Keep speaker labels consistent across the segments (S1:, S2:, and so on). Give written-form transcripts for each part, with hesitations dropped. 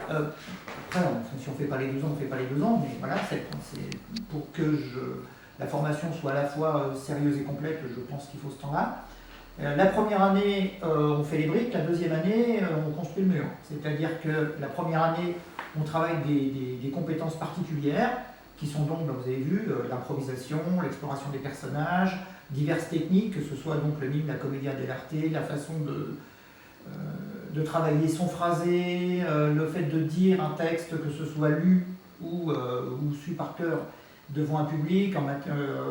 S1: Après, si on ne fait pas les 2 ans, on ne fait pas les 2 ans, mais voilà, c'est pour que la formation soit à la fois sérieuse et complète, je pense qu'il faut ce temps-là. La première année, on fait les briques, la deuxième année, on construit le mur. C'est-à-dire que la première année, on travaille des compétences particulières, qui sont donc, vous avez vu, l'improvisation, l'exploration des personnages, diverses techniques, que ce soit donc le mime, la commedia dell'arte, la façon de travailler son phrasé, le fait de dire un texte, que ce soit lu ou su par cœur devant un public, en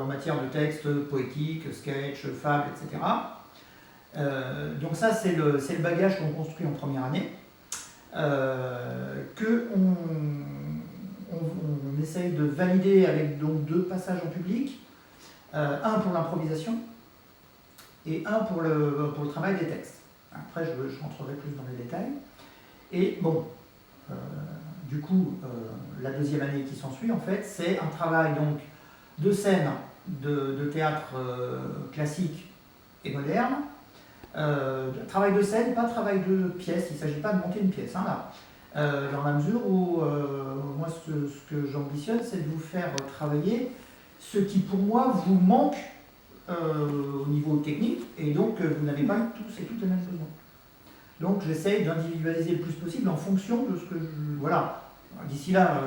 S1: matière de texte poétique, sketch, fable, etc. Donc ça, c'est le bagage qu'on construit en première année, qu'on essaye de valider avec donc 2 passages en public, un pour l'improvisation et un pour le travail des textes. Après, je rentrerai plus dans les détails. Et bon, du coup, la deuxième année qui s'ensuit, en fait, c'est un travail donc de scène, de théâtre classique et moderne. Travail de scène, pas travail de pièce, il ne s'agit pas de monter une pièce, hein, là. Dans la mesure où, moi, ce que j'ambitionne, c'est de vous faire travailler ce qui, pour moi, vous manque au niveau technique, et donc vous n'avez pas tous et toutes les mêmes besoins. Donc j'essaye d'individualiser le plus possible en fonction de ce que voilà. D'ici là,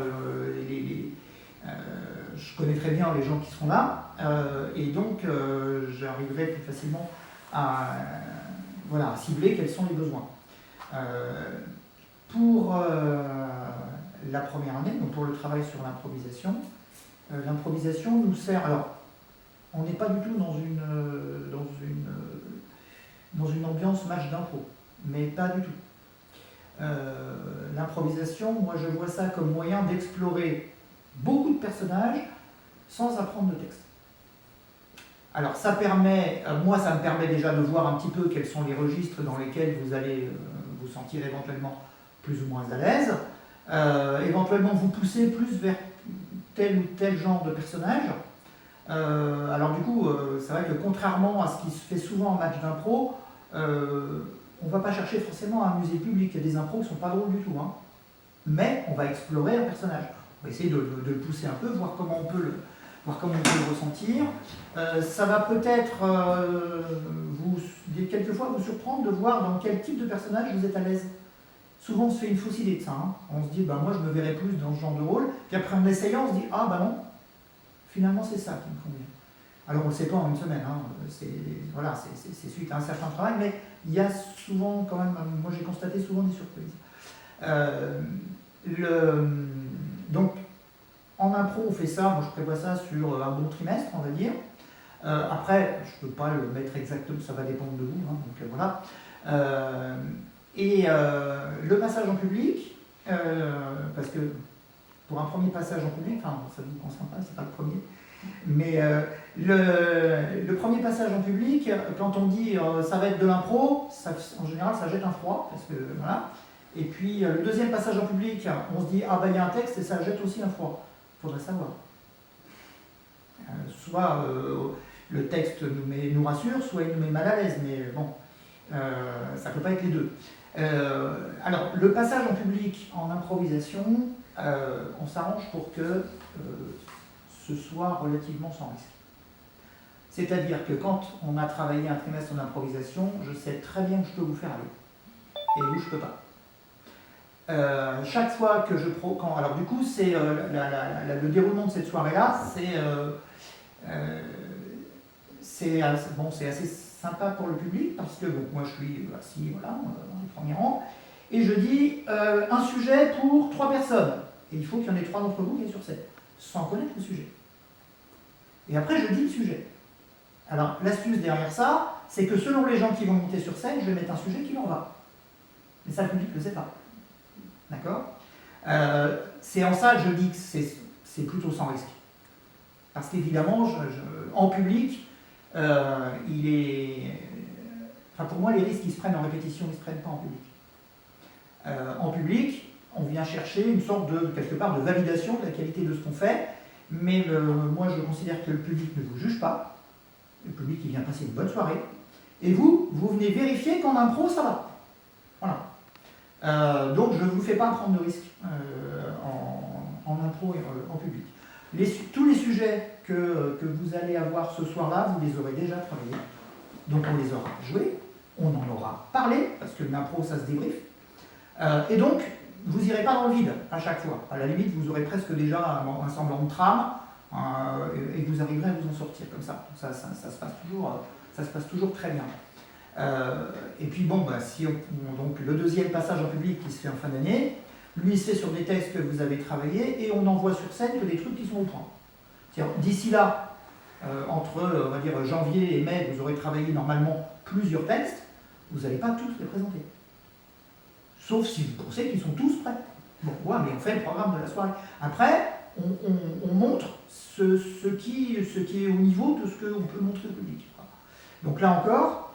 S1: je connais très bien les gens qui seront là, et donc j'arriverai plus facilement à cibler quels sont les besoins. Pour la première année, donc pour le travail sur l'improvisation nous sert. Alors, on n'est pas du tout dans une ambiance match d'impro, mais pas du tout. L'improvisation, moi je vois ça comme moyen d'explorer beaucoup de personnages sans apprendre de texte. Alors ça permet, moi ça me permet déjà de voir un petit peu quels sont les registres dans lesquels vous allez vous sentir éventuellement plus ou moins à l'aise, éventuellement vous pousser plus vers tel ou tel genre de personnage. Alors du coup, c'est vrai que contrairement à ce qui se fait souvent en match d'impro, on ne va pas chercher forcément à amuser le public. Il y a des impros qui ne sont pas drôles du tout, hein. Mais on va explorer un personnage. On va essayer de le pousser un peu, voir comment on peut le ressentir. Ça va peut-être quelquefois vous surprendre de voir dans quel type de personnage vous êtes à l'aise. Souvent on se fait une fausse idée de ça, hein. On se dit, moi je me verrais plus dans ce genre de rôle, puis après en essayant on se dit, ah non, finalement c'est ça qui me convient. Alors on ne le sait pas en une semaine, hein. C'est suite à un certain travail, mais il y a souvent quand même, moi j'ai constaté souvent des surprises. Donc en impro on fait ça, moi je prévois ça sur un bon trimestre on va dire. Après je ne peux pas le mettre exactement, ça va dépendre de vous, hein, donc voilà. Le passage en public, parce que pour un premier passage en public, enfin ça ne vous concerne pas, c'est pas le premier, mais le premier passage en public, quand on dit ça va être de l'impro, en général ça jette un froid, parce que voilà. Et puis le deuxième passage en public, on se dit il y a un texte et ça jette aussi un froid. Il faudrait savoir. Soit le texte nous rassure, soit il nous met mal à l'aise, mais bon, ça ne peut pas être les deux. Alors, le passage en public en improvisation, on s'arrange pour que ce soit relativement sans risque. C'est-à-dire que quand on a travaillé un trimestre en improvisation, je sais très bien où je peux vous faire aller et où je ne peux pas. Chaque fois que alors du coup, c'est le déroulement de cette soirée-là, c'est assez sympa pour le public parce que moi je suis assis dans les premiers rangs et je dis un sujet pour 3 personnes et il faut qu'il y en ait 3 d'entre vous qui aient sur scène sans connaître le sujet. Et après je dis le sujet. Alors l'astuce derrière ça, c'est que selon les gens qui vont monter sur scène, je vais mettre un sujet qui leur va. Mais ça le public ne le sait pas. D'accord ? C'est en ça que je dis que c'est plutôt sans risque. Parce qu'évidemment, en public, pour moi, les risques qui se prennent en répétition, ils ne se prennent pas en public. En public, on vient chercher une sorte quelque part, de validation de la qualité de ce qu'on fait, mais moi, je considère que le public ne vous juge pas. Le public, il vient passer une bonne soirée. Et vous venez vérifier qu'en impro, ça va. Voilà. Donc je ne vous fais pas prendre de risques en impro et en public. Tous les sujets que vous allez avoir ce soir-là, vous les aurez déjà travaillés. Donc on les aura joués, on en aura parlé, parce que l'impro ça se débriefe. Et donc, vous n'irez pas dans le vide à chaque fois. À la limite, vous aurez presque déjà un semblant de trame et vous arriverez à vous en sortir comme ça. Ça se passe toujours très bien. Et puis bon, donc le deuxième passage en public qui se fait en fin d'année, lui c'est sur des textes que vous avez travaillés et on n'envoie sur scène que des trucs qui sont au point. D'ici là, entre on va dire janvier et mai, vous aurez travaillé normalement plusieurs textes, vous n'allez pas tous les présenter. Sauf si vous pensez qu'ils sont tous prêts. Bon, ouais, mais on fait le programme de la soirée. Après, on montre ce qui est au niveau de ce qu'on peut montrer au public. Donc là encore,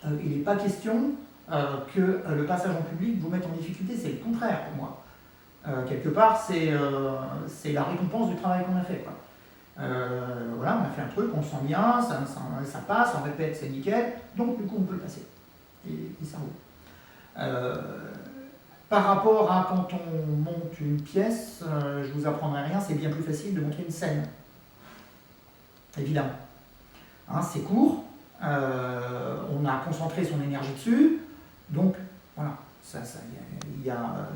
S1: il n'est pas question que le passage en public vous mette en difficulté, c'est le contraire pour moi. Quelque part, c'est la récompense du travail qu'on a fait, quoi. Voilà, on a fait un truc, on se sent bien, ça passe, on répète, c'est nickel, donc du coup on peut le passer. Et ça roule. Par rapport à quand on monte une pièce, je ne vous apprendrai rien, c'est bien plus facile de montrer une scène. Évidemment. Hein, c'est court, on a concentré son énergie dessus, donc voilà,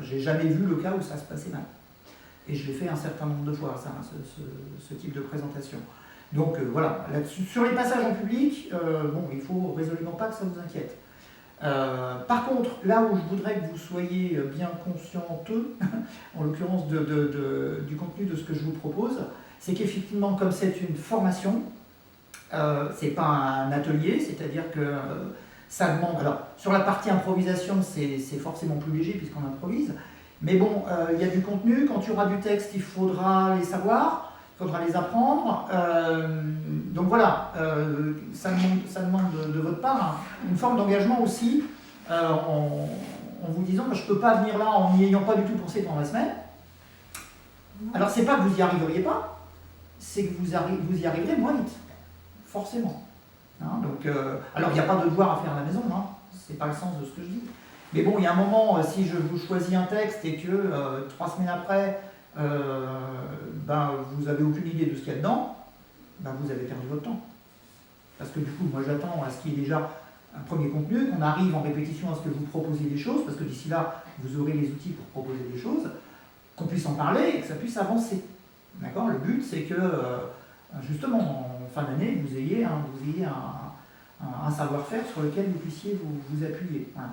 S1: j'ai jamais vu le cas où ça se passait mal. Et je l'ai fait un certain nombre de fois, ça, ce type de présentation. Donc voilà, sur les passages en public, bon, il ne faut résolument pas que ça vous inquiète. Par contre, là où je voudrais que vous soyez bien conscienteux, en l'occurrence du contenu de ce que je vous propose, c'est qu'effectivement, comme c'est une formation, c'est pas un atelier, c'est-à-dire que ça demande... Alors, sur la partie improvisation, c'est forcément plus léger puisqu'on improvise, mais bon, il y a du contenu, quand il y aura du texte, il faudra les savoir, il faudra les apprendre, donc voilà, ça demande de votre part une forme d'engagement aussi, en vous disant je ne peux pas venir là en n'y ayant pas du tout pensé pendant la semaine. Alors c'est pas que vous n'y arriveriez pas, c'est que vous y arriverez moins vite, forcément. Hein, donc, alors il n'y a pas de devoir à faire à la maison, hein, c'est pas le sens de ce que je dis. Mais bon, il y a un moment, si je vous choisis un texte et que 3 semaines après, vous n'avez aucune idée de ce qu'il y a dedans, vous avez perdu votre temps. Parce que du coup, moi j'attends à ce qu'il y ait déjà un premier contenu, qu'on arrive en répétition à ce que vous proposiez des choses, parce que d'ici là, vous aurez les outils pour proposer des choses, qu'on puisse en parler et que ça puisse avancer. D'accord ? Le but, c'est que, justement, en fin d'année, vous ayez un savoir-faire sur lequel vous puissiez vous appuyer. Voilà.